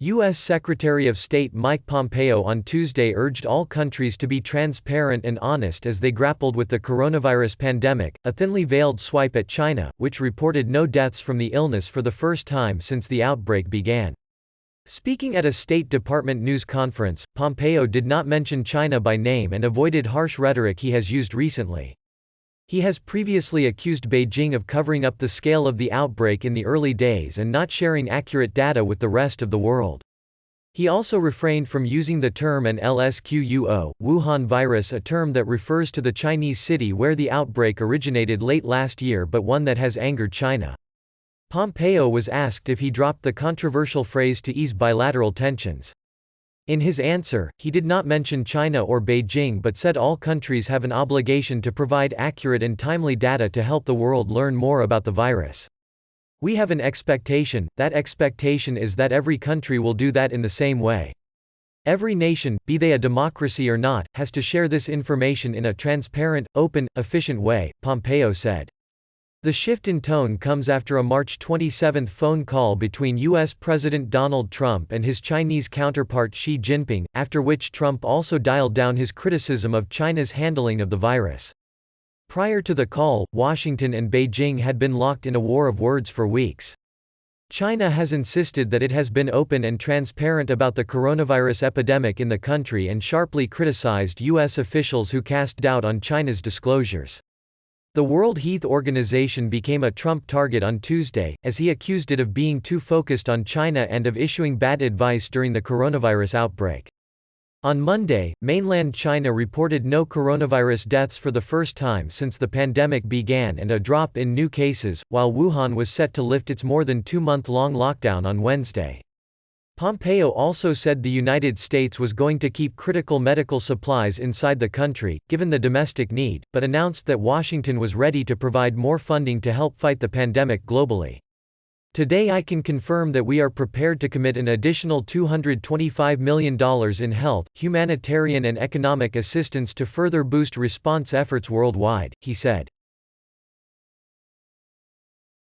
U.S. Secretary of State Mike Pompeo on Tuesday urged all countries to be transparent and honest as they grappled with the coronavirus pandemic, a thinly veiled swipe at China, which reported no deaths from the illness for the first time since the outbreak began. Speaking at a State Department news conference, Pompeo did not mention China by name and avoided harsh rhetoric he has used recently. He has previously accused Beijing of covering up the scale of the outbreak in the early days and not sharing accurate data with the rest of the world. He also refrained from using the term an LSQUO, Wuhan virus, a term that refers to the Chinese city where the outbreak originated late last year but one that has angered China. Pompeo was asked if he dropped the controversial phrase to ease bilateral tensions. In his answer, he did not mention China or Beijing but said all countries have an obligation to provide accurate and timely data to help the world learn more about the virus. We have an expectation, that expectation is that every country will do that in the same way. Every nation, be they a democracy or not, has to share this information in a transparent, open, efficient way, Pompeo said. The shift in tone comes after a March 27 phone call between U.S. President Donald Trump and his Chinese counterpart Xi Jinping, after which Trump also dialed down his criticism of China's handling of the virus. Prior to the call, Washington and Beijing had been locked in a war of words for weeks. China has insisted that it has been open and transparent about the coronavirus epidemic in the country and sharply criticized U.S. officials who cast doubt on China's disclosures. The World Health Organization became a Trump target on Tuesday, as he accused it of being too focused on China and of issuing bad advice during the coronavirus outbreak. On Monday, mainland China reported no coronavirus deaths for the first time since the pandemic began and a drop in new cases, while Wuhan was set to lift its more than two-month-long lockdown on Wednesday. Pompeo also said the United States was going to keep critical medical supplies inside the country, given the domestic need, but announced that Washington was ready to provide more funding to help fight the pandemic globally. Today I can confirm that we are prepared to commit an additional $225 million in health, humanitarian and economic assistance to further boost response efforts worldwide, he said.